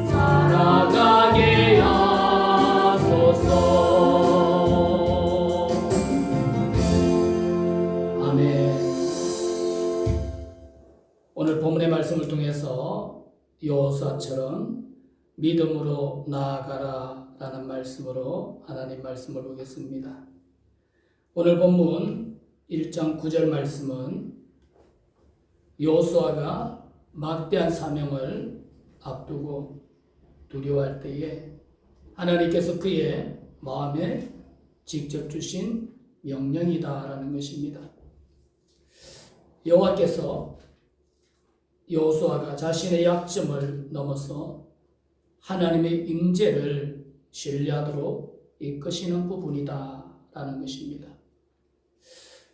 살아가게 하소서. 아멘. 오늘 본문의 말씀을 통해서 여호수아처럼 믿음으로 나아가라 라는 말씀으로 하나님 말씀을 보겠습니다. 오늘 본문 1장 9절 말씀은 여호수아가 막대한 사명을 앞두고 두려워할 때에 하나님께서 그의 마음에 직접 주신 명령이다라는 것입니다. 여호와께서 여호수아가 자신의 약점을 넘어서 하나님의 임재를 신뢰하도록 이끄시는 부분이다라는 것입니다.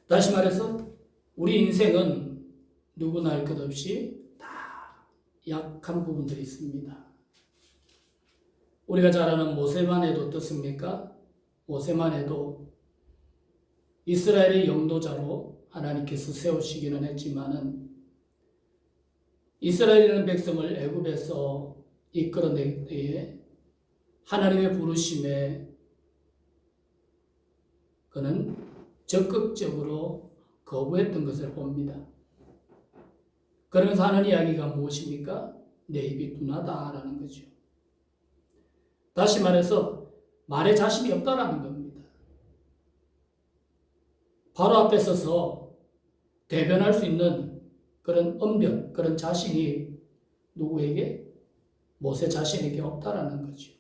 다시 말해서 우리 인생은 누구나 할 것 없이 다 약한 부분들이 있습니다. 우리가 잘 아는 모세만 해도 어떻습니까? 모세만 해도 이스라엘의 영도자로 하나님께서 세우시기는 했지만은 이스라엘이라는 백성을 애굽에서 이끌어낼 때에 하나님의 부르심에 그는 적극적으로 거부했던 것을 봅니다. 그러면서 하는 이야기가 무엇입니까? 내 입이 둔하다라는 거죠. 다시 말해서 말에 자신이 없다라는 겁니다. 바로 앞에 서서 대변할 수 있는 그런 언변, 그런 자신이 누구에게? 모세 자신에게 없다라는 거죠.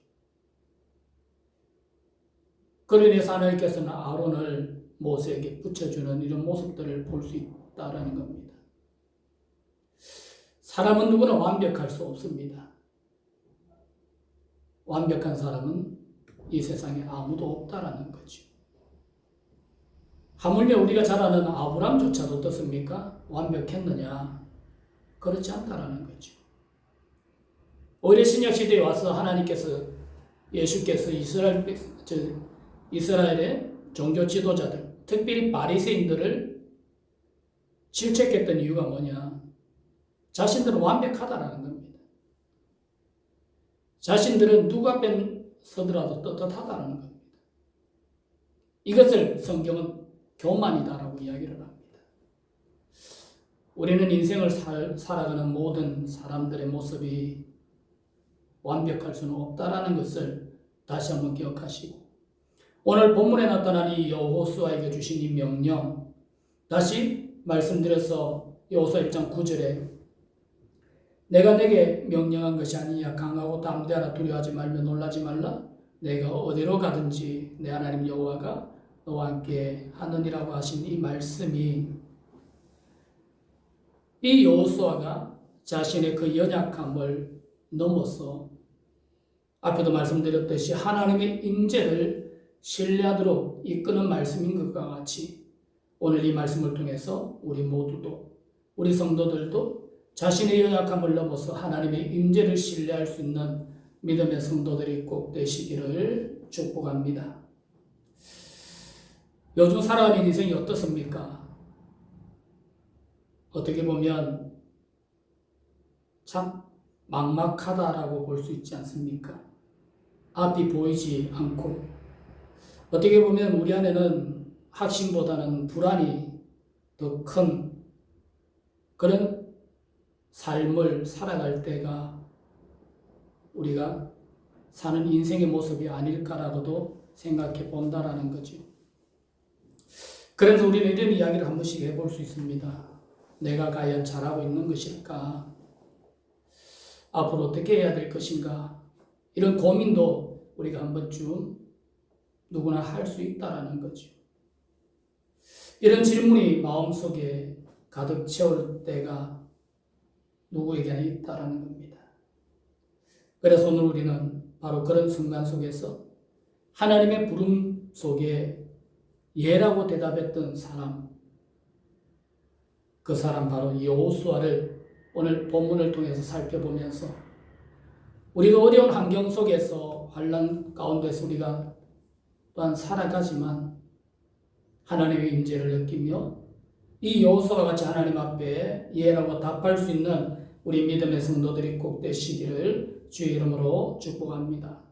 그로 인해서 하나님께서는 아론을 모세에게 붙여주는 이런 모습들을 볼 수 있다라는 겁니다. 사람은 누구나 완벽할 수 없습니다. 완벽한 사람은 이 세상에 아무도 없다라는 거죠. 하물며 우리가 잘 아는 아브람조차도 어떻습니까? 완벽했느냐? 그렇지 않다라는 거죠. 오히려 신약시대에 와서 하나님께서 예수께서 이스라엘의 종교 지도자들, 특별히 바리새인들을 질책했던 이유가 뭐냐? 자신들은 완벽하다라는 겁니다. 자신들은 누구 앞에 서더라도 떳떳하다라는 겁니다. 이것을 성경은 교만이다라고 이야기를 합니다. 우리는 인생을 살아가는 모든 사람들의 모습이 완벽할 수는 없다라는 것을 다시 한번 기억하시고, 오늘 본문에 나타난 이 여호수아에게 주신 이 명령, 다시 말씀드려서 여호수아 1장 9절에 내가 내게 명령한 것이 아니냐, 강하고 담대하라, 두려워하지 말며 놀라지 말라, 내가 어디로 가든지 내 하나님 여호와가 너와 함께 하느니라고 하신 이 말씀이, 이 여호수아가 자신의 그 연약함을 넘어서 앞에도 말씀드렸듯이 하나님의 임재를 신뢰하도록 이끄는 말씀인 것과 같이 오늘 이 말씀을 통해서 우리 모두도, 우리 성도들도 자신의 연약함을 넘어서 하나님의 임재를 신뢰할 수 있는 믿음의 성도들이 꼭 되시기를 축복합니다. 요즘 살아가는 인생이 어떻습니까? 어떻게 보면 참 막막하다라고 볼 수 있지 않습니까? 앞이 보이지 않고, 어떻게 보면 우리 안에는 확신보다는 불안이 더 큰 그런 삶을 살아갈 때가 우리가 사는 인생의 모습이 아닐까라고도 생각해 본다라는 거죠. 그래서 우리는 이런 이야기를 한 번씩 해볼 수 있습니다. 내가 과연 잘하고 있는 것일까? 앞으로 어떻게 해야 될 것인가? 이런 고민도 우리가 한 번쯤 누구나 할 수 있다라는 거죠. 이런 질문이 마음속에 가득 채울 때가 누구에게나 있다라는 겁니다. 그래서 오늘 우리는 바로 그런 순간 속에서 하나님의 부름 속에 예라고 대답했던 사람, 그 사람 바로 여호수아를 오늘 본문을 통해서 살펴보면서 우리가 어려운 환경 속에서 환난 가운데서 우리가 또한 살아가지만 하나님의 임재를 느끼며 이 여호수아와 같이 하나님 앞에 예라고 답할 수 있는 우리 믿음의 성도들이 꼭 되시기를 주의 이름으로 축복합니다.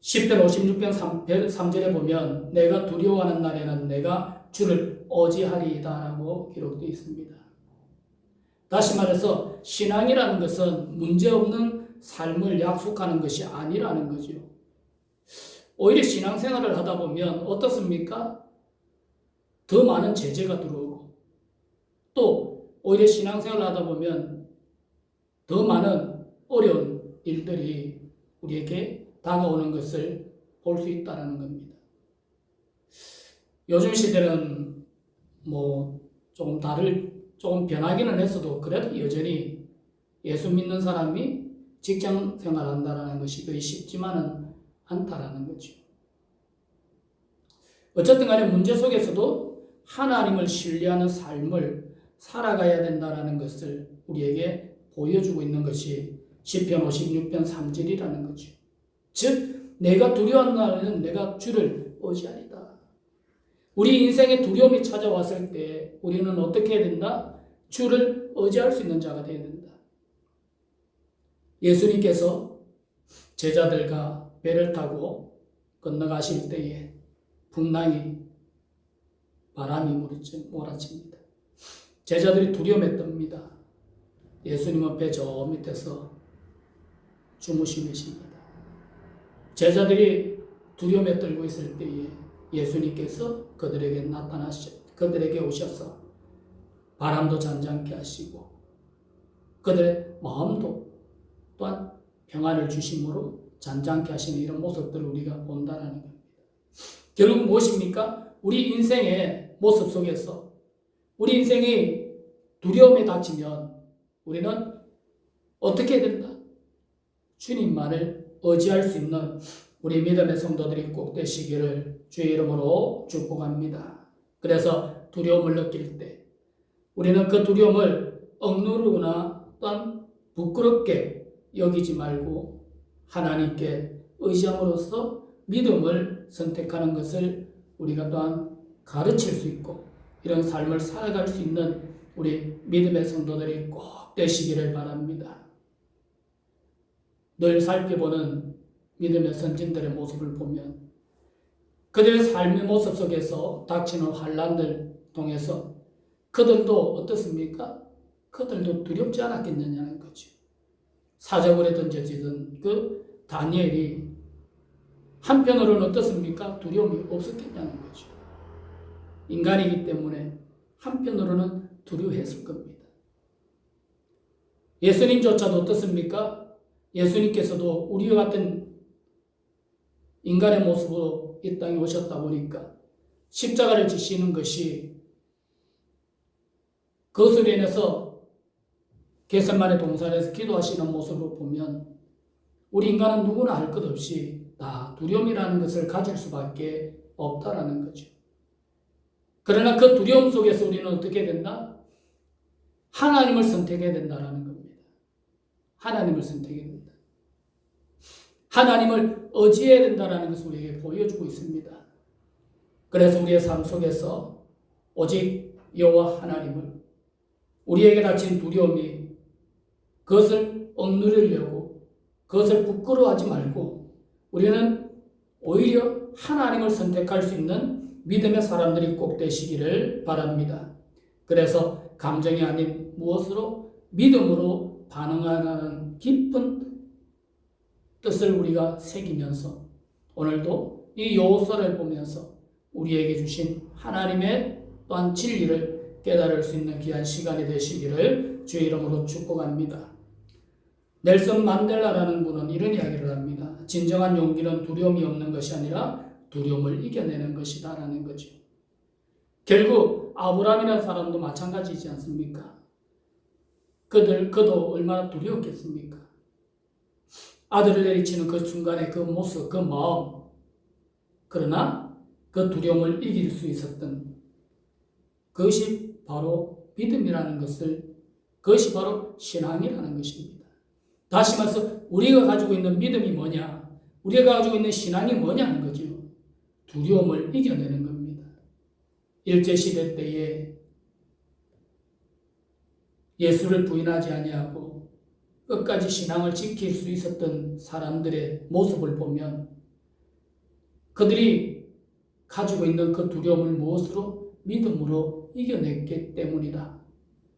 10편 56편 3절에 보면 내가 두려워하는 날에는 내가 주를 의지하리이다 라고 기록되어 있습니다. 다시 말해서 신앙이라는 것은 문제없는 삶을 약속하는 것이 아니라는 거죠. 오히려 신앙생활을 하다 보면 어떻습니까? 더 많은 제재가 들어오고 또 오히려 신앙생활을 하다 보면 더 많은 어려운 일들이 우리에게 다가오는 것을 볼 수 있다는 겁니다. 요즘 시대는 조금 변하기는 했어도 그래도 여전히 예수 믿는 사람이 직장 생활한다는 것이 그리 쉽지만은 않다라는 거죠. 어쨌든 간에 문제 속에서도 하나님을 신뢰하는 삶을 살아가야 된다는 것을 우리에게 보여주고 있는 것이 시편 56편 3절이라는 거죠. 즉 내가 두려운 날에는 내가 주를 의지하리다. 우리 인생에 두려움이 찾아왔을 때 우리는 어떻게 해야 된다? 주를 의지할 수 있는 자가 되어야 된다. 예수님께서 제자들과 배를 타고 건너가실 때에 풍랑이 바람이 몰아칩니다. 제자들이 두려움에 떱니다. 예수님은 배 저 밑에서 주무시고 계십니다. 제자들이 두려움에 떨고 있을 때에 예수님께서 그들에게 오셔서 바람도 잔잔케 하시고 그들의 마음도 또한 평안을 주심으로 잔잔케 하시는 이런 모습들을 우리가 본다는 겁니다. 결국 무엇입니까? 우리 인생의 모습 속에서 우리 인생이 두려움에 닥치면 우리는 어떻게 해야 된다? 주님만을 의지할 수 있는 우리 믿음의 성도들이 꼭 되시기를 주의 이름으로 축복합니다. 그래서 두려움을 느낄 때 우리는 그 두려움을 억누르거나 또한 부끄럽게 여기지 말고 하나님께 의지함으로써 믿음을 선택하는 것을 우리가 또한 가르칠 수 있고 이런 삶을 살아갈 수 있는 우리 믿음의 성도들이 꼭 되시기를 바랍니다. 늘 살펴보는 믿음의 선진들의 모습을 보면 그들의 삶의 모습 속에서 닥치는 환난들 통해서 그들도 어떻습니까? 그들도 두렵지 않았겠느냐는 거죠. 사자굴에 던져지던 그 다니엘이 한편으로는 어떻습니까? 두려움이 없었겠냐는 거죠. 인간이기 때문에 한편으로는 두려워했을 겁니다. 예수님조차도 어떻습니까? 예수님께서도 우리와 같은 인간의 모습으로 이 땅에 오셨다 보니까 십자가를 지시는 것이 그것으로 인해서 겟세마네 동산에서 기도하시는 모습을 보면 우리 인간은 누구나 할 것 없이 다 두려움이라는 것을 가질 수밖에 없다라는 거죠. 그러나 그 두려움 속에서 우리는 어떻게 된다? 하나님을 선택해야 된다라는 겁니다. 하나님을 선택해야 된다. 하나님을 의지해야 된다라는 것을 우리에게 보여주고 있습니다. 그래서 우리의 삶 속에서 오직 여호와 하나님을 우리에게 닥친 두려움이 그것을 억누르려고 그것을 부끄러워하지 말고 우리는 오히려 하나님을 선택할 수 있는 믿음의 사람들이 꼭 되시기를 바랍니다. 그래서 감정이 아닌 무엇으로 믿음으로 반응하는 깊은 뜻을 우리가 새기면서 오늘도 이 여호수아를 보면서 우리에게 주신 하나님의 또한 진리를 깨달을 수 있는 귀한 시간이 되시기를 주의 이름으로 축복합니다. 넬슨 만델라라는 분은 이런 이야기를 합니다. 진정한 용기는 두려움이 없는 것이 아니라 두려움을 이겨내는 것이다 라는 거죠. 결국 아브라함이라는 사람도 마찬가지이지 않습니까? 그도 얼마나 두려웠겠습니까? 아들을 내리치는 그 순간의 그 모습, 그 마음. 그러나 그 두려움을 이길 수 있었던 그것이 바로 믿음이라는 것을, 그것이 바로 신앙이라는 것입니다. 다시 말해서 우리가 가지고 있는 믿음이 뭐냐? 우리가 가지고 있는 신앙이 뭐냐는 거죠. 두려움을 이겨내는 겁니다. 일제시대 때에 예수를 부인하지 아니하고 끝까지 신앙을 지킬 수 있었던 사람들의 모습을 보면 그들이 가지고 있는 그 두려움을 무엇으로? 믿음으로 이겨냈기 때문이다.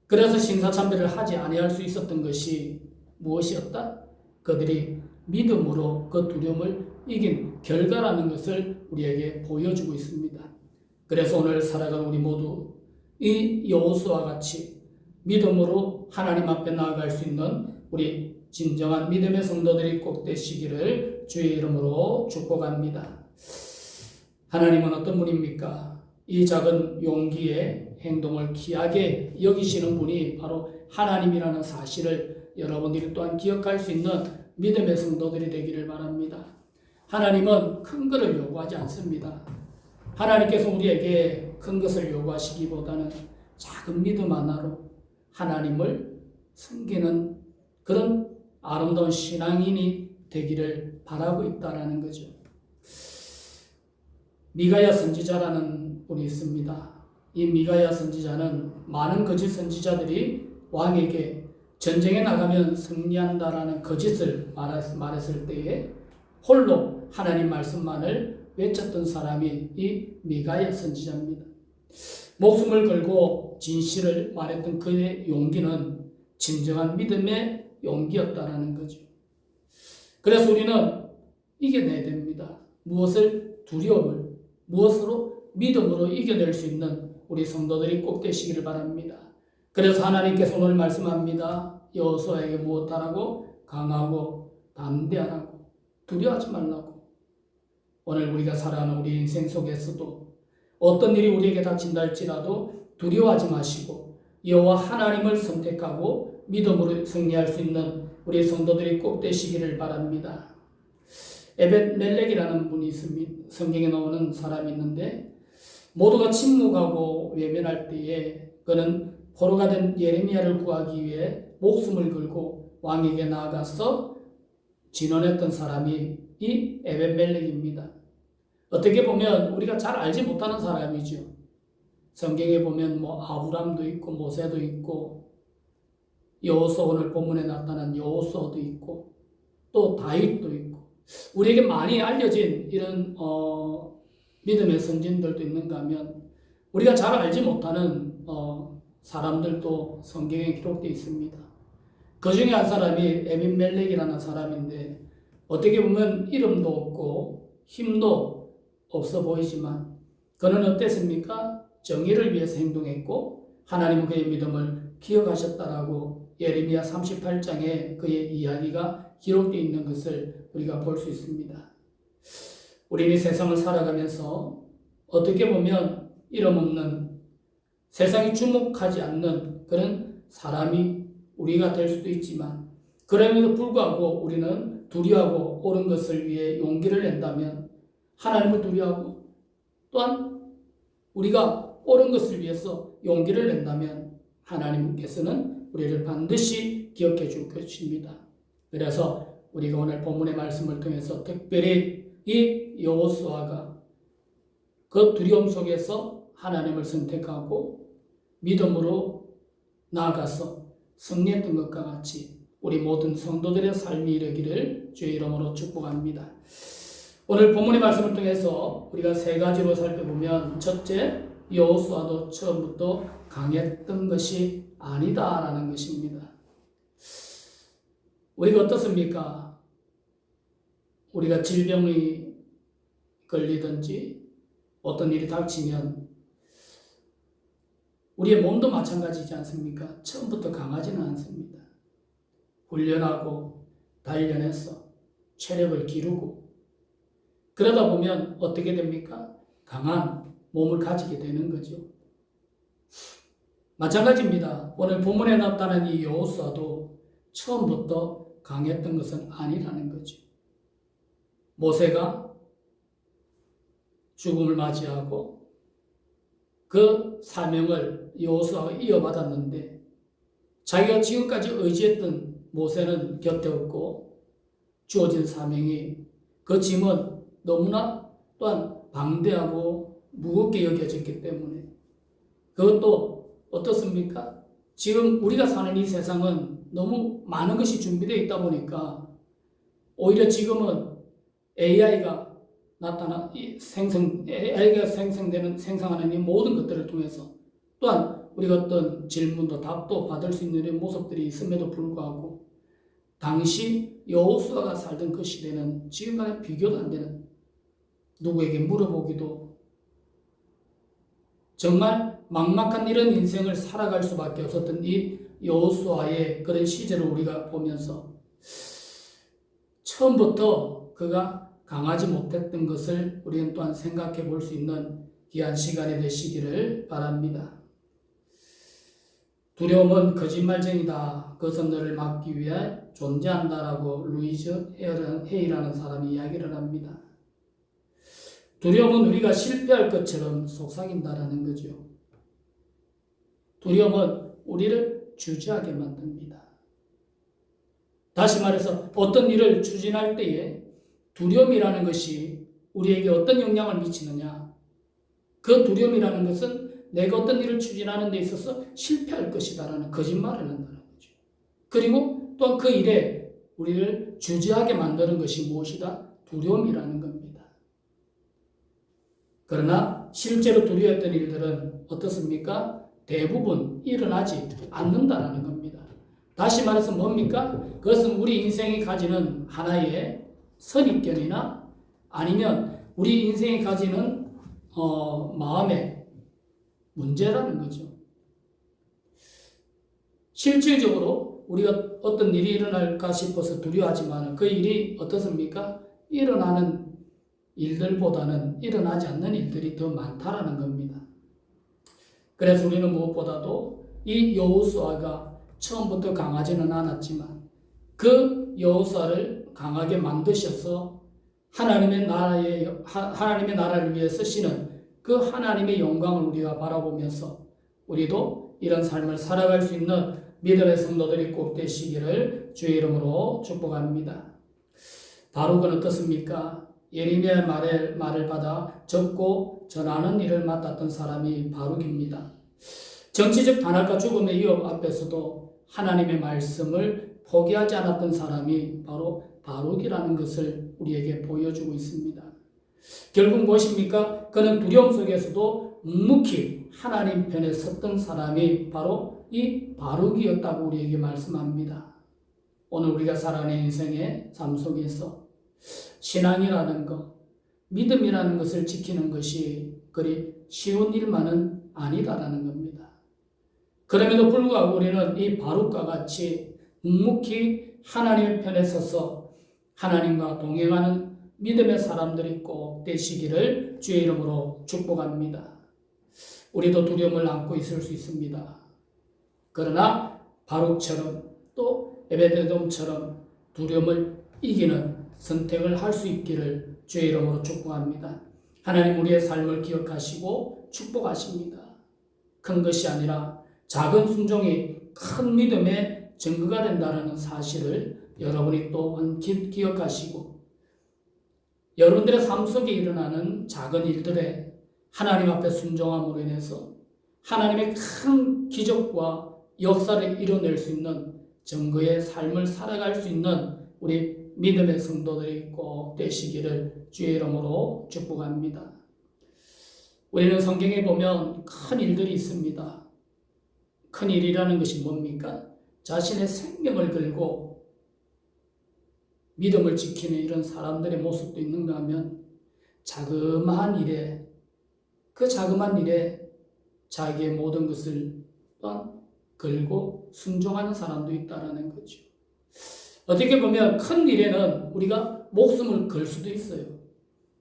그래서 신사참배를 하지 아니할 수 있었던 것이 무엇이었다? 그들이 믿음으로 그 두려움을 이긴 결과라는 것을 우리에게 보여주고 있습니다. 그래서 오늘 살아가는 우리 모두 이 여호수아와 같이 믿음으로 하나님 앞에 나아갈 수 있는 우리 진정한 믿음의 성도들이 꼭 되시기를 주의 이름으로 축복합니다. 하나님은 어떤 분입니까? 이 작은 용기의 행동을 귀하게 여기시는 분이 바로 하나님이라는 사실을 여러분들이 또한 기억할 수 있는 믿음의 성도들이 되기를 바랍니다. 하나님은 큰 것을 요구하지 않습니다. 하나님께서 우리에게 큰 것을 요구하시기보다는 작은 믿음 하나로 하나님을 섬기는 그런 아름다운 신앙인이 되기를 바라고 있다는 거죠. 미가야 선지자라는 분이 있습니다. 이 미가야 선지자는 많은 거짓 선지자들이 왕에게 전쟁에 나가면 승리한다라는 거짓을 말했을 때에 홀로 하나님 말씀만을 외쳤던 사람이 이 미가야 선지자입니다. 목숨을 걸고 진실을 말했던 그의 용기는 진정한 믿음의 용기였다라는 거죠. 그래서 우리는 이겨내야 됩니다. 무엇을? 두려움을. 무엇으로? 믿음으로 이겨낼 수 있는 우리 성도들이 꼭 되시기를 바랍니다. 그래서 하나님께서 오늘 말씀합니다. 여호수아에게 무엇하라고? 강하고 담대하라고. 두려워하지 말라고. 오늘 우리가 살아가는 우리 인생 속에서도 어떤 일이 우리에게 닥친다 할지라도 두려워하지 마시고 여호와 하나님을 선택하고 믿음으로 승리할 수 있는 우리 성도들이 꼭 되시기를 바랍니다. 에벳멜렉이라는 분이 있습니다. 성경에 나오는 사람이 있는데 모두가 침묵하고 외면할 때에 그는 포로가 된 예레미야를 구하기 위해 목숨을 걸고 왕에게 나아가서 진언했던 사람이 이 에벳멜렉입니다. 어떻게 보면 우리가 잘 알지 못하는 사람이죠. 성경에 보면 아브람도 있고 모세도 있고 여호수아, 오늘 본문에 나타난 여호수아도 있고 또 다윗도 있고 우리에게 많이 알려진 이런 믿음의 선진들도 있는가 하면 우리가 잘 알지 못하는 사람들도 성경에 기록되어 있습니다. 그 중에 한 사람이 에벳멜렉이라는 사람인데 어떻게 보면 이름도 없고 힘도 없어 보이지만 그는 어땠습니까? 정의를 위해서 행동했고 하나님은 그의 믿음을 기억하셨다라고 예레미야 38장에 그의 이야기가 기록되어 있는 것을 우리가 볼 수 있습니다. 우리는 이 세상을 살아가면서 어떻게 보면 이름 없는 세상이 주목하지 않는 그런 사람이 우리가 될 수도 있지만 그럼에도 불구하고 우리는 두려워하고 옳은 것을 위해 용기를 낸다면 하나님을 두려워하고 또한 우리가 옳은 것을 위해서 용기를 낸다면 하나님께서는 우리를 반드시 기억해 줄 것입니다. 그래서 우리가 오늘 본문의 말씀을 통해서 특별히 이 여호수아가 그 두려움 속에서 하나님을 선택하고 믿음으로 나아가서 승리했던 것과 같이 우리 모든 성도들의 삶이 이르기를 주의 이름으로 축복합니다. 오늘 본문의 말씀을 통해서 우리가 세 가지로 살펴보면 첫째, 여호수아도 처음부터 강했던 것이 아니다라는 것입니다. 우리가 어떻습니까? 우리가 질병이 걸리든지 어떤 일이 닥치면 우리의 몸도 마찬가지지 않습니까? 처음부터 강하지는 않습니다. 훈련하고 단련해서 체력을 기르고 그러다 보면 어떻게 됩니까? 강한 몸을 가지게 되는 거죠. 마찬가지입니다. 오늘 본문에 나타난 이 여호수아도 처음부터 강했던 것은 아니라는 거죠. 모세가 죽음을 맞이하고 그 사명을 여호수아가 이어받았는데 자기가 지금까지 의지했던 모세는 곁에 없고 주어진 사명이 그 짐은 너무나 또한 방대하고 무겁게 여겨졌기 때문에 그것도 어떻습니까? 지금 우리가 사는 이 세상은 너무 많은 것이 준비되어 있다 보니까 오히려 지금은 AI가 AI가 생성하는 이 모든 것들을 통해서 또한 우리가 어떤 질문도 답도 받을 수 있는 이런 모습들이 있음에도 불구하고 당시 여호수아가 살던 그 시대는 지금과는 비교도 안 되는, 누구에게 물어보기도 정말 막막한 이런 인생을 살아갈 수밖에 없었던 이 여호수아의 그런 시절을 우리가 보면서 처음부터 그가 강하지 못했던 것을 우리는 또한 생각해 볼 수 있는 귀한 시간이 되시기를 바랍니다. 두려움은 거짓말쟁이다. 그것은 너를 막기 위해 존재한다라고 루이즈 헤이라는 사람이 이야기를 합니다. 두려움은 우리가 실패할 것처럼 속삭인다라는 거죠. 두려움은 우리를 주저하게 만듭니다. 다시 말해서 어떤 일을 추진할 때에 두려움이라는 것이 우리에게 어떤 영향을 미치느냐. 그 두려움이라는 것은 내가 어떤 일을 추진하는 데 있어서 실패할 것이다라는 거짓말을 한다는 거죠. 그리고 또한 그 일에 우리를 주저하게 만드는 것이 무엇이다? 두려움이라는 겁니다. 그러나 실제로 두려웠던 일들은 어떻습니까? 대부분 일어나지 않는다라는 겁니다. 다시 말해서 뭡니까? 그것은 우리 인생이 가지는 하나의 선입견이나 아니면 우리 인생이 가지는 마음의 문제라는 거죠. 실질적으로 우리가 어떤 일이 일어날까 싶어서 두려워하지만 그 일이 어떻습니까? 일어나는 일들보다는 일어나지 않는 일들이 더 많다라는 겁니다. 그래서 우리는 무엇보다도 이 여호수아가 처음부터 강하지는 않았지만 그 여호수아를 강하게 만드셔서 하나님의 나라를 위해 쓰시는 그 하나님의 영광을 우리가 바라보면서 우리도 이런 삶을 살아갈 수 있는 믿음의 성도들이 꼭 되시기를 주의 이름으로 축복합니다. 바룩은 어떻습니까? 예레미야의 말을 받아 적고 전하는 일을 맡았던 사람이 바룩입니다. 정치적 탄압과 죽음의 위협 앞에서도 하나님의 말씀을 포기하지 않았던 사람이 바로 바룩이라는 것을 우리에게 보여주고 있습니다. 결국 무엇입니까? 그는 두려움 속에서도 묵묵히 하나님 편에 섰던 사람이 바로 이 바룩이었다고 우리에게 말씀합니다. 오늘 우리가 살아가는 인생의 삶 속에서 신앙이라는 것, 믿음이라는 것을 지키는 것이 그리 쉬운 일만은 아니다라는 겁니다. 그럼에도 불구하고 우리는 이 바룩과 같이 묵묵히 하나님의 편에 서서 하나님과 동행하는 믿음의 사람들이 꼭 되시기를 주의 이름으로 축복합니다. 우리도 두려움을 안고 있을 수 있습니다. 그러나 바룩처럼 또 에베데돔처럼 두려움을 이기는 선택을 할 수 있기를 주의 이름으로 축복합니다. 하나님 우리의 삶을 기억하시고 축복하십니다. 큰 것이 아니라 작은 순종이 큰 믿음의 증거가 된다는 사실을 여러분이 또한 기억하시고 여러분들의 삶 속에 일어나는 작은 일들에 하나님 앞에 순종함으로 인해서 하나님의 큰 기적과 역사를 이뤄낼 수 있는 증거의 삶을 살아갈 수 있는 우리 믿음의 성도들이 꼭 되시기를 주의 이름으로 축복합니다. 우리는 성경에 보면 큰 일들이 있습니다. 큰 일이라는 것이 뭡니까? 자신의 생명을 걸고 믿음을 지키는 이런 사람들의 모습도 있는가 하면 자그마한 일에 그 자그마한 일에 자기의 모든 것을 또한 걸고 순종하는 사람도 있다라는 거죠. 어떻게 보면 큰 일에는 우리가 목숨을 걸 수도 있어요.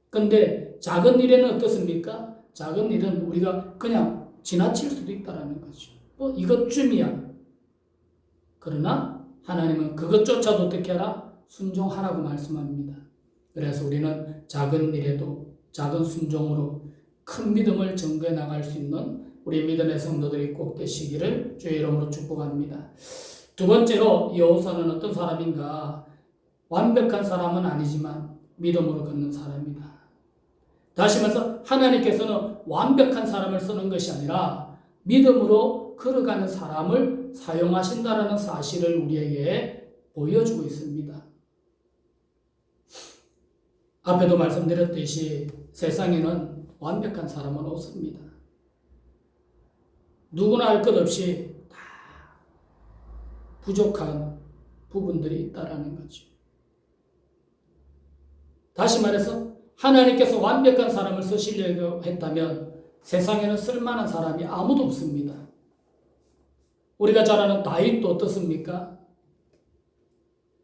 근데 작은 일에는 어떻습니까? 작은 일은 우리가 그냥 지나칠 수도 있다라는 거죠. 이것쯤이야. 그러나 하나님은 그것조차도 어떻게 하라? 순종하라고 말씀합니다. 그래서 우리는 작은 일에도 작은 순종으로 큰 믿음을 증거해 나갈 수 있는 우리 믿음의 성도들이 꼭 되시기를 주의 이름으로 축복합니다. 두 번째로 여호수아는 어떤 사람인가? 완벽한 사람은 아니지만 믿음으로 걷는 사람이다. 다시 말해서 하나님께서는 완벽한 사람을 쓰는 것이 아니라 믿음으로 걸어가는 사람을 사람을 사용하신다는 사실을 우리에게 보여주고 있습니다. 앞에도 말씀드렸듯이 세상에는 완벽한 사람은 없습니다. 누구나 할 것 없이 다 부족한 부분들이 있다라는 거죠. 다시 말해서 하나님께서 완벽한 사람을 쓰시려고 했다면 세상에는 쓸만한 사람이 아무도 없습니다. 우리가 잘 아는 다윗도 어떻습니까?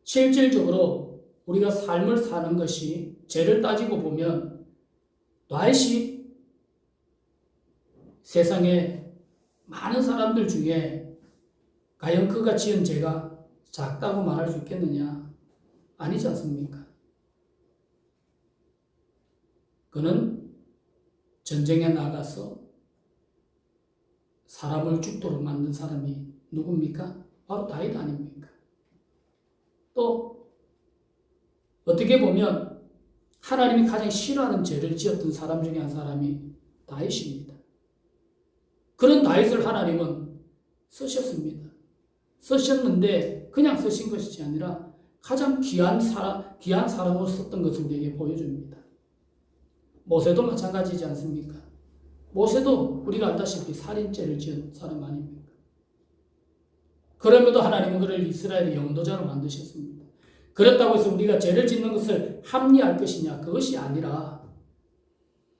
실질적으로 우리가 삶을 사는 것이 죄를 따지고 보면 다윗이 세상에 많은 사람들 중에 과연 그가 지은 죄가 작다고 말할 수 있겠느냐? 아니지 않습니까? 그는 전쟁에 나가서 사람을 죽도록 만든 사람이 누굽니까? 바로 다윗 아닙니까? 또 어떻게 보면 하나님이 가장 싫어하는 죄를 지었던 사람 중에 한 사람이 다윗입니다. 그런 다윗을 하나님은 쓰셨습니다. 쓰셨는데 그냥 쓰신 것이 아니라 가장 귀한 사람으로 썼던 것을 우리에게 보여줍니다. 모세도 마찬가지지 않습니까? 모세도 우리가 알다시피 살인죄를 지은 사람 아닙니까? 그럼에도 하나님은 그를 이스라엘의 영도자로 만드셨습니다. 그렇다고 해서 우리가 죄를 짓는 것을 합리할 것이냐? 그것이 아니라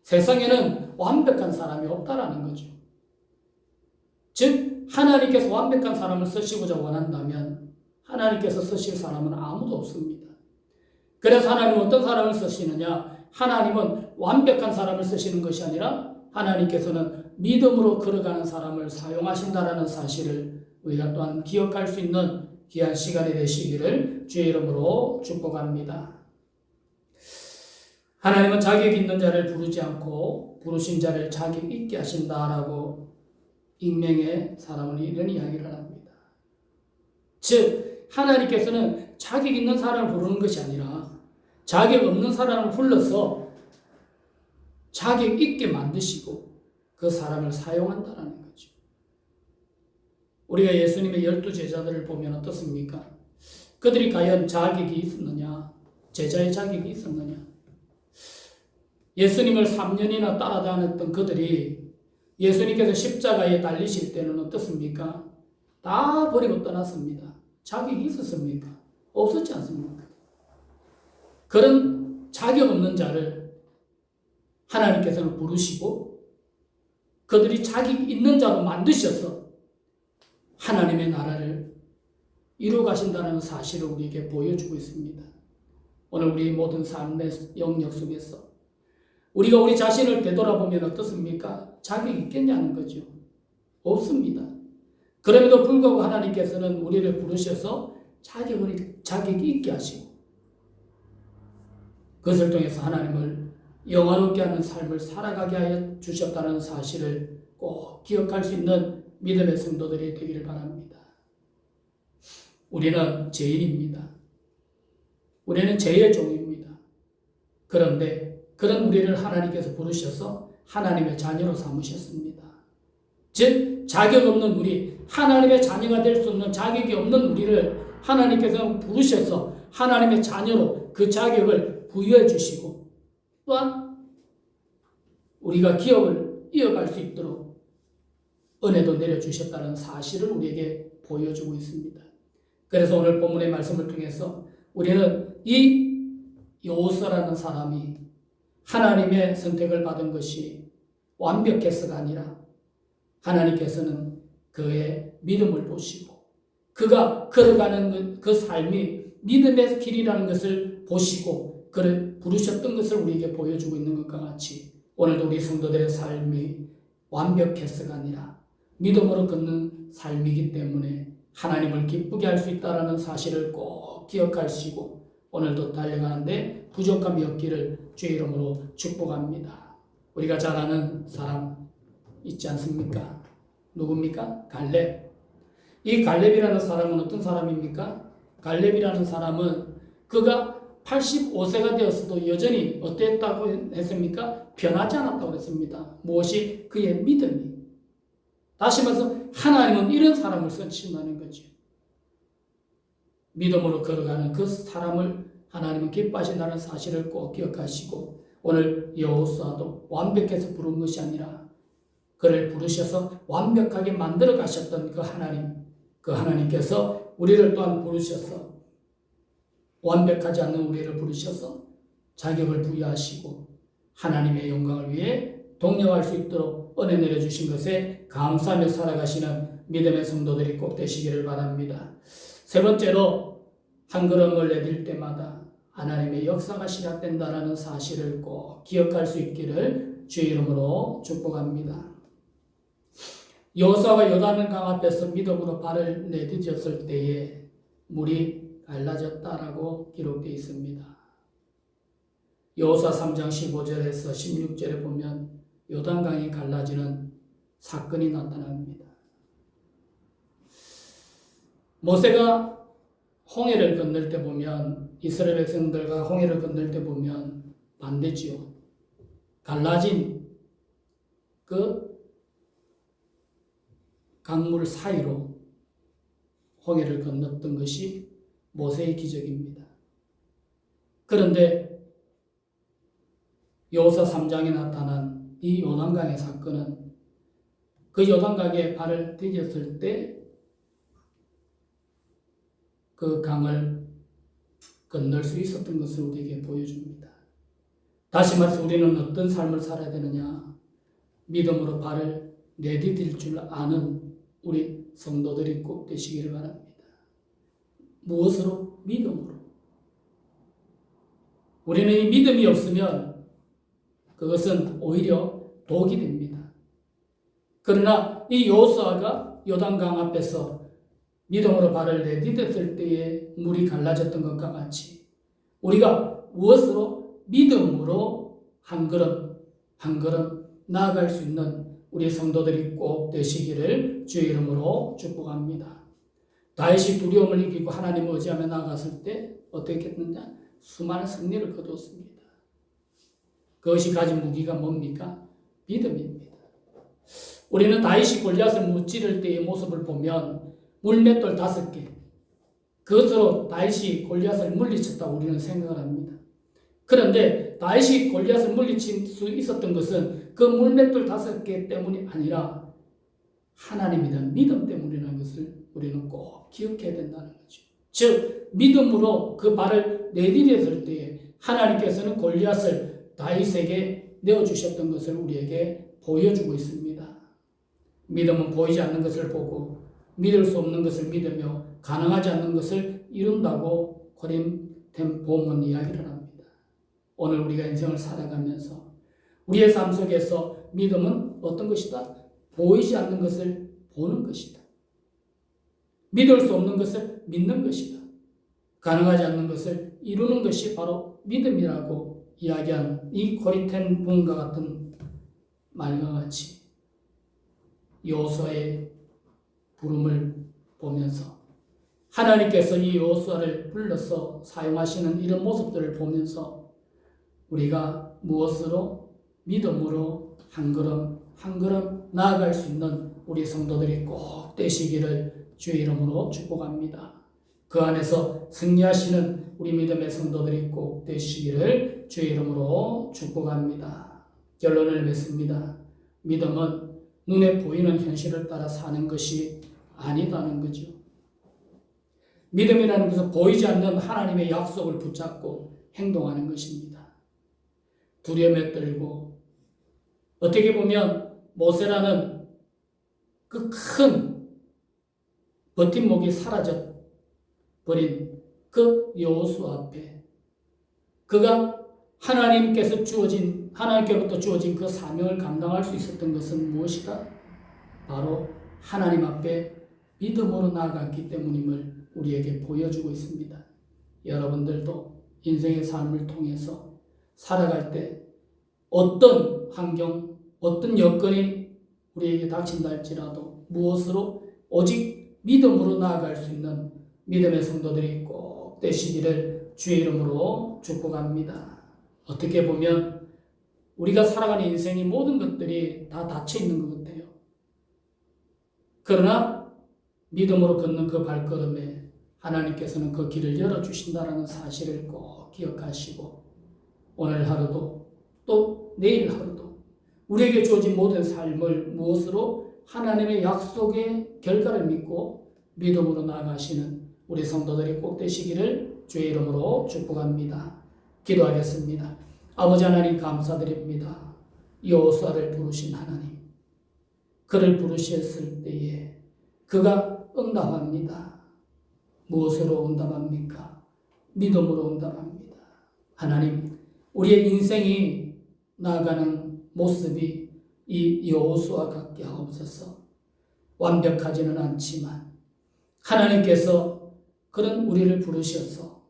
세상에는 완벽한 사람이 없다라는 거죠. 즉 하나님께서 완벽한 사람을 쓰시고자 원한다면 하나님께서 쓰실 사람은 아무도 없습니다. 그래서 하나님은 어떤 사람을 쓰시느냐? 하나님은 완벽한 사람을 쓰시는 것이 아니라 하나님께서는 믿음으로 걸어가는 사람을 사용하신다는 사실을 우리가 또한 기억할 수 있는 귀한 시간이 되시기를 주의 이름으로 축복합니다. 하나님은 자격 있는 자를 부르지 않고 부르신 자를 자격 있게 하신다라고 익명의 사람은 이런 이야기를 합니다. 즉 하나님께서는 자격 있는 사람을 부르는 것이 아니라 자격 없는 사람을 불러서 자격 있게 만드시고 그 사람을 사용한다는 거죠. 우리가 예수님의 12제자들을 보면 어떻습니까? 그들이 과연 자격이 있었느냐? 제자의 자격이 있었느냐? 예수님을 3년이나 따라다녔던 그들이 예수님께서 십자가에 달리실 때는 어떻습니까? 다 버리고 떠났습니다. 자격이 있었습니까? 없었지 않습니까? 그런 자격 없는 자를 하나님께서는 부르시고 그들이 자격 있는 자로 만드셔서 하나님의 나라를 이루어 가신다는 사실을 우리에게 보여주고 있습니다. 오늘 우리 모든 삶의 영역 속에서 우리가 우리 자신을 되돌아보면 어떻습니까? 자격이 있겠냐는 거죠. 없습니다. 그럼에도 불구하고 하나님께서는 우리를 부르셔서 자격이 있게 하시고 그것을 통해서 하나님을 영화롭게 하는 삶을 살아가게 하여 주셨다는 사실을 꼭 기억할 수 있는 믿음의 성도들이 되기를 바랍니다. 우리는 죄인입니다. 우리는 죄의 종입니다. 그런데 그런 우리를 하나님께서 부르셔서 하나님의 자녀로 삼으셨습니다. 즉 자격 없는 우리, 하나님의 자녀가 될 수 없는 자격이 없는 우리를 하나님께서 부르셔서 하나님의 자녀로 그 자격을 부여해 주시고 또한 우리가 기업을 이어갈 수 있도록 은혜도 내려주셨다는 사실을 우리에게 보여주고 있습니다. 그래서 오늘 본문의 말씀을 통해서 우리는 이 여호수아라는 사람이 하나님의 선택을 받은 것이 완벽해서가 아니라 하나님께서는 그의 믿음을 보시고 그가 걸어가는 그 삶이 믿음의 길이라는 것을 보시고 그를 부르셨던 것을 우리에게 보여주고 있는 것과 같이 오늘도 우리 성도들의 삶이 완벽해서가 아니라 믿음으로 걷는 삶이기 때문에 하나님을 기쁘게 할 수 있다는 사실을 꼭 기억하시고 오늘도 달려가는데 부족함이 없기를 주의 이름으로 축복합니다. 우리가 잘 아는 사람 있지 않습니까? 누굽니까? 갈렙. 이 갈렙이라는 사람은 어떤 사람입니까? 갈렙이라는 사람은 그가 85세가 되었어도 여전히 어땠다고 했습니까? 변하지 않았다고 했습니다. 무엇이? 그의 믿음이. 다시 말해서 하나님은 이런 사람을 선친다는 거죠. 믿음으로 걸어가는 그 사람을 하나님은 기뻐하신다는 사실을 꼭 기억하시고, 오늘 여호수아도 완벽해서 부른 것이 아니라 그를 부르셔서 완벽하게 만들어 가셨던 그 하나님께서 우리를 또한 부르셔서 완벽하지 않는 우리를 부르셔서 자격을 부여하시고 하나님의 영광을 위해 동력할 수 있도록 은혜 내려주신 것에 감사하며 살아가시는 믿음의 성도들이 꼭 되시기를 바랍니다. 세 번째로, 한 걸음을 내딜 때마다 하나님의 역사가 시작된다는 사실을 꼭 기억할 수 있기를 주의 이름으로 축복합니다. 여호수아가 요단강 앞에서 믿음으로 발을 내디뎠을 때에 물이 갈라졌다라고 기록되어 있습니다. 여호수아 3장 15절에서 16절에 보면 요단강이 갈라지는 사건이 나타납니다. 모세가 홍해를 건널 때 보면, 이스라엘 백성들과 홍해를 건널 때 보면 반대지요. 갈라진 그 강물 사이로 홍해를 건넜던 것이 모세의 기적입니다. 그런데 여호수아 3장에 나타난 이 요단강의 사건은 그 요단강에 발을 디뎠을 때 그 강을 건널 수 있었던 것을 우리에게 보여줍니다. 다시 말해서 우리는 어떤 삶을 살아야 되느냐? 믿음으로 발을 내디딜 줄 아는 우리 성도들이 꼭 되시기를 바랍니다. 무엇으로? 믿음으로. 우리는 이 믿음이 없으면 그것은 오히려 독이 됩니다. 그러나 이 여호수아가 요단강 앞에서 믿음으로 발을 내디뎠을 때에 물이 갈라졌던 것과 같이 우리가 무엇으로? 믿음으로 한 걸음 한 걸음 나아갈 수 있는 우리 성도들이 꼭 되시기를 주의 이름으로 축복합니다. 다윗이 두려움을 이기고 하나님을 의지하며 나아갔을 때 어떻게 했느냐? 수많은 승리를 거두었습니다. 그것이 가진 무기가 뭡니까? 믿음입니다. 우리는 다윗이 골리앗을 무찌를 때의 모습을 보면 물맷돌 5개, 그것으로 다윗이 골리앗을 물리쳤다고 우리는 생각을 합니다. 그런데 다윗이 골리앗을 물리칠 수 있었던 것은 그 물맷돌 5개 때문이 아니라 하나님에 대한 믿음 때문이라는 것을 우리는 꼭 기억해야 된다는 거죠. 즉 믿음으로 그 발을 내디뎠을 때에 하나님께서는 골리앗을 다윗에게 내어주셨던 것을 우리에게 보여주고 있습니다. 믿음은 보이지 않는 것을 보고 믿을 수 없는 것을 믿으며 가능하지 않는 것을 이룬다고 고린템 보험은 이야기를 합니다. 오늘 우리가 인생을 살아가면서 우리의 삶 속에서 믿음은 어떤 것이다? 보이지 않는 것을 보는 것이다. 믿을 수 없는 것을 믿는 것이다. 가능하지 않는 것을 이루는 것이 바로 믿음이라고 이야기한 이 고린템 부분과 같은 말과 같이 여호수아의 부름을 보면서 하나님께서 이 여호수아를 불러서 사용하시는 이런 모습들을 보면서 우리가 무엇으로? 믿음으로 한 걸음 한 걸음 나아갈 수 있는 우리 성도들이 꼭 되시기를 주의 이름으로 축복합니다. 그 안에서 승리하시는 우리 믿음의 성도들이 꼭 되시기를 주의 이름으로 축복합니다. 결론을 맺습니다. 믿음은 눈에 보이는 현실을 따라 사는 것이 아니다는 거죠. 믿음이라는 것은 보이지 않는 하나님의 약속을 붙잡고 행동하는 것입니다. 두려움에 떨고 어떻게 보면 모세라는 그 큰 버팀목이 사라져 버린 그 여호수아 앞에 그가 하나님께로부터 주어진 그 사명을 감당할 수 있었던 것은 무엇이다? 바로 하나님 앞에 믿음으로 나아갔기 때문임을 우리에게 보여주고 있습니다. 여러분들도 인생의 삶을 통해서 살아갈 때 어떤 환경, 어떤 여건이 우리에게 닥친다 할지라도 무엇으로? 오직 믿음으로 나아갈 수 있는 믿음의 성도들이 꼭 되시기를 주의 이름으로 축복합니다. 어떻게 보면 우리가 살아가는 인생의 모든 것들이 다 닫혀 있는 것 같아요. 그러나 믿음으로 걷는 그 발걸음에 하나님께서는 그 길을 열어주신다는 사실을 꼭 기억하시고 오늘 하루도 또 내일 하루도 우리에게 주어진 모든 삶을 무엇으로 하나님의 약속의 결과를 믿고 믿음으로 나아가시는 우리 성도들이 꼭 되시기를 주의 이름으로 축복합니다. 기도하겠습니다. 아버지 하나님 감사드립니다. 여호수아를 부르신 하나님, 그를 부르셨을 때에 그가 응답합니다. 무엇으로 응답합니까? 믿음으로 응답합니다. 하나님, 우리의 인생이 나아가는 모습이 이 여호수아 같게 하옵소서. 완벽하지는 않지만 하나님께서 그런 우리를 부르셔서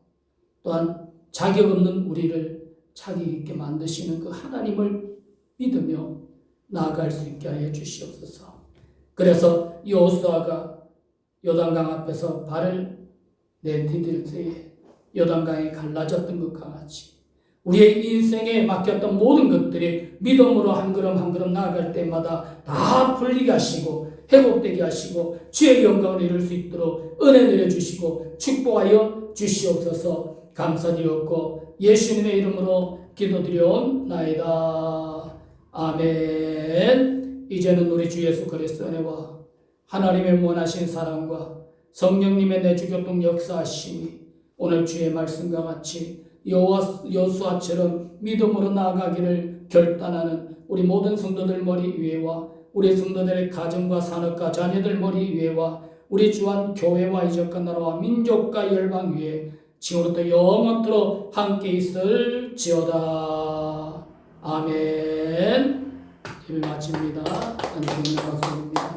또한 자격 없는 우리를 자격 있게 만드시는 그 하나님을 믿으며 나아갈 수 있게 하여 주시옵소서. 그래서 여호수아가 요단강 앞에서 발을 내디딜 때에 요단강이 갈라졌던 것과 같이 우리의 인생에 맡겼던 모든 것들이 믿음으로 한 걸음 한 걸음 나아갈 때마다 다 풀리게 하시고 회복되게 하시고 주의 영광을 이룰 수 있도록 은혜 내려주시고 축복하여 주시옵소서. 감사드렸고 예수님의 이름으로 기도드려옵나이다. 아멘. 이제는 우리 주 예수 그리스도의 은혜와 하나님의 원하신 사랑과 성령님의 내주교통 역사하심이 오늘 주의 말씀과 같이 여호수아처럼 믿음으로 나아가기를 결단하는 우리 모든 성도들 머리 위에와 우리 성도들의 가정과 산업과 자녀들 머리 위에와 우리 주한 교회와 이적과 나라와 민족과 열방 위에 지금부터 영원토록 함께 있을지어다. 아멘. 예배 마칩니다. 안녕히 계십니다.